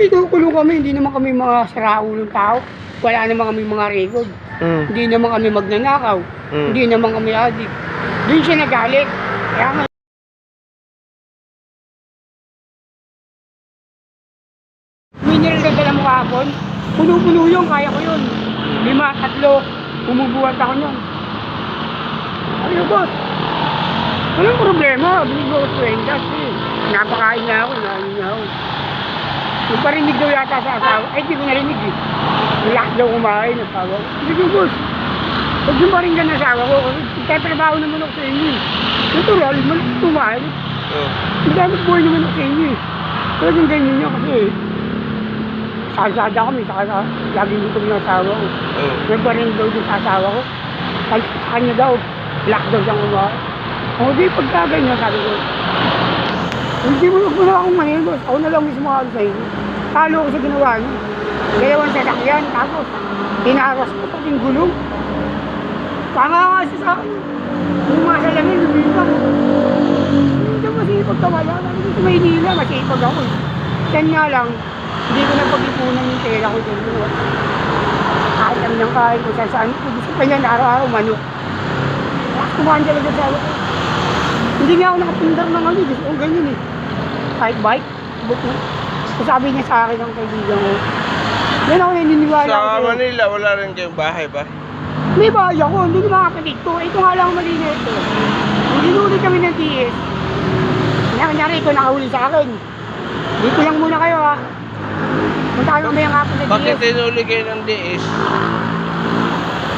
kinukulong kami, hindi naman kami mga saraulong tao. Wala naman kami mga record. Hindi naman kami magnanakaw. Hindi naman kami adik. Doon siya nagalit. Kaya nga, mineral na dala mo kahapon, puno-puno yun, kaya ko yun. 5, 3, bumubuhat ako yun. Ano boss? Walang problema, binigay ko 20 kasi napakain na ako, nahin na ako. Yung parinig daw yata sa asawa, ay di ko narinig eh. Relax daw kumain, asawa ko. Hindi ko boss, huwag yung paringgan na asawa ko, itatrabaho naman ako sa inyo eh. Natural, malaki kumain. Magdamit buhay naman ako sa inyo eh. Talagang ganyan niya kasi sasada kami, saka lagi gutom ng asawa ko. May parinig daw din sa asawa ko. Sa kanya daw, relax daw siyang kumain. O di pagkaganyan, sabi ko, hindi mo na akong manilbos. Ako na lang mismo ako sa inyo. Talo ko sa ginawa niyo. Dalawang sasakyan, tapos tinaras ko pati yung gulong. Tama nga siya sa akin. Yung mga salamin, lumipang. Hindi masipag kawala. Sa Maynila, masipag ako. Yan nga lang, hindi ko na pag-ipunan yung pera ko dito. Kahit lang ng kain ko saan. Gusto pa niyan araw-araw manok. Tapos kumahan talaga sa ako. Hindi nga ako nakapindar ng ano, gusto ko ganyan eh. Kahit bike, book na. So sabi niya sa akin ang kaibigan ko. Yan ako naniniwala ko sa Manila, wala rin kayong bahay ba? May bahay ako, hindi naman kapatid ko. Ito nga lang mali na ito. Hinuli kami ng TS. Kanyari ito nakahuli sa akin. Dito lang muna kayo ha. Punta kayo mamaya nga po sa TS. Bakit hinuli kayo ng DS?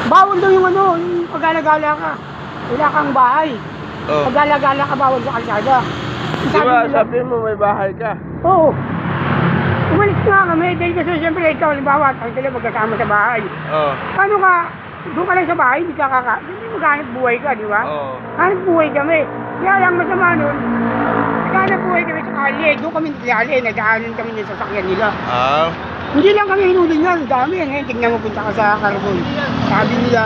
Bawal daw yung ano, yung pag-alagala ka. Wala kang bahay. Pag-alagala ka, bawal sa kalsada. Diba, sabi mo may bahay ka? Oo. Umalis nga kami, dahil kasi siyempre ikaw, halimbawa, tayo sila magkasama sa bahay. Ano ka, doon ka lang sa bahay, hindi maghanap buhay ka, di ba? Hanap buhay kami. Kaya lang masama nun, naghanap buhay kami sa kalye, doon kami naglali, nagdaanan kami ng sasakyan nila. Hindi lang kami hinuli nga, ang dami. Ngayon, tignan mo, punta ka sa Carbon. Sabi nila,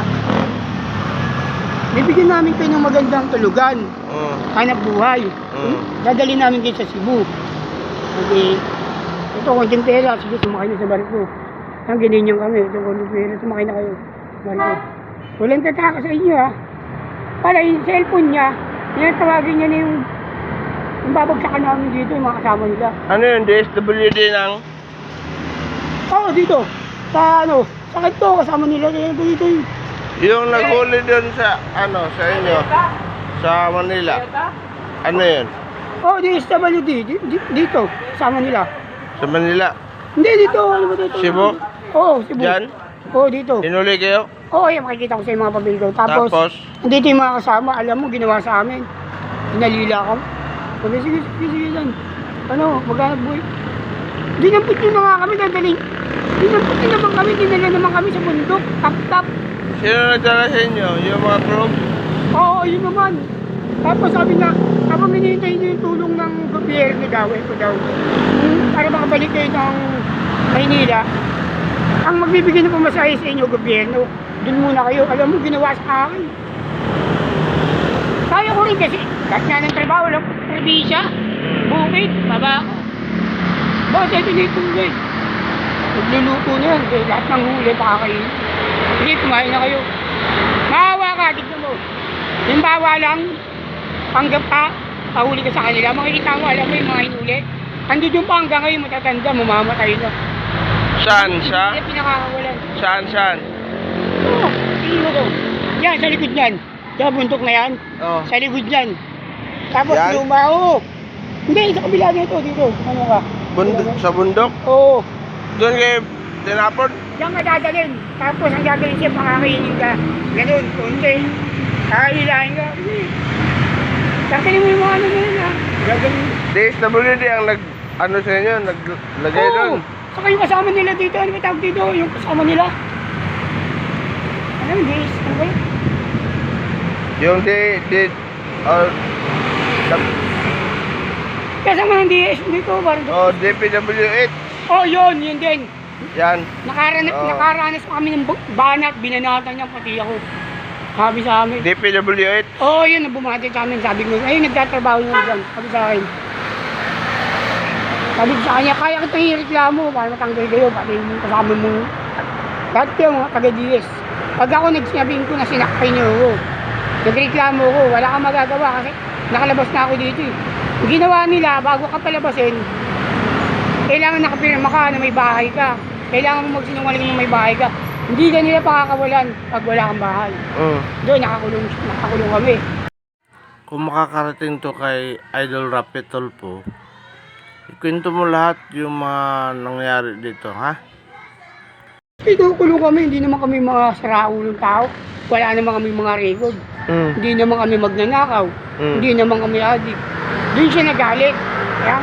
bibigyan namin kayo ng magandang tulugan. Hanap buhay. Dadali namin kayo sa Cebu. Sabi, ito konting pera, sige sumakay na sa barko. Ang ganyan kami, ito konting pera, sumakay na kayo sa barko. Walang tataka sa inyo ha. Para yung cellphone niya, yan tawagin niya na yung babagsakan namin dito, yung mga kasama nila. Ano yun, DSWD ng? Oo, dito. Sa ano, sa kanto, kasama nila dito yung Yung naghuli doon sa, ano, sa inyo, sa Manila. Ano yun? oh, DSWD, dito, kasama nila. Sa Manila? Hindi, dito, ano ba dito? Cebu? Oo, Cebu. Diyan? Oo, dito. Hinuli kayo? Oo, yan, makikita ko sa mga pabildo. Tapos, dito yung mga kasama, alam mo, ginawa sa amin. Pinalila ka. Sabi, sige lang. Ano, maghanap buhay. Dinampot nyo na nga kami, dadaling. Dinampot nyo naman kami, dinala naman kami sa bundok, tap-tap. Sino nagdala sa inyo? Yung mga group? Oo, yun naman. Tapos sabi na, tapos minintay nyo yung tulong ng gobyerno daw, ito daw. Para makabalik kayo ng Maynila. Ang magbibigay ng pamasahe sa inyo, gobyerno. Doon muna kayo. Alam mo, ginawa sa akin. Kaya ko rin kasi, kahit nga ng trabaho, walang probinsya. Bukid, baba ako. Boss, ito na itong guys. Nagluluto na yan. Lahat ng huli, pakakain. Sige, kumain na kayo. Maawa ka, tignan mo. Yung bawa lang, panggap pa, pahuli ka sa kanila. Makikita mo, alam mo yung mga hinuli. Andun yung pa hanggang ngayon, matatanda, mamamatay na. Saan? Hindi pinakakawalan. Saan? Oo, tingin mo to. Yan, sa likod yan. Sa bundok na yan. Sa likod yan. Tapos Yan? luma, oo. Hindi, sa kabila na ito, dito. Ano ka? Sa bundok? Oo. Doon kayo tinapon? Diyan ka dadalhin. Tapos ang gagawin siya, pakakainin ka. Ganun, konti. Kakailahin ka. Kakailahin mo yung mga ano na yun ha. Gagawin. DSWD ang ano sa inyo, naglagay doon? Saka yung kasama nila dito, ano ba tawag dito? Yung kasama nila. Ano yung DS? Ano ba yun? Yung Kasama ng DS dito, parang DPW8. yun din. Yan. Nakaranas pa kami ng banat, binanatan niya pati ako. Sabi sa amin. DPW8? Yun, bumati sa amin. Sabi ko, ayun, nagtatrabaho nyo dyan. Sabi sa akin. Sabi ko sa kanya, kaya kitang ireklamo para matanggal kayo, pati yung kasama mo. Lahat kayo mga taga-DS. Pag ako nagsinabing ko na sinakay niyo ako, nagreklamo ko, wala kang magagawa kasi nakalabas na ako dito eh. Ang ginawa nila, bago ka palabasin, kailangan nakapirma ka na may bahay ka. Kailangan mo magsinungaling na may bahay ka. Hindi ka nila pakakawalan pag wala kang bahay. Doon, nakakulong kami. Kung makakarating to kay Idol Rapi Tulfo, ikwento mo lahat yung mga nangyari dito, ha? Kinukulong kami, hindi naman kami mga saraulong tao. Wala naman kami mga record. Hindi naman kami magnanakaw. Hindi naman kami adik. Doon siya nagalit. Kaya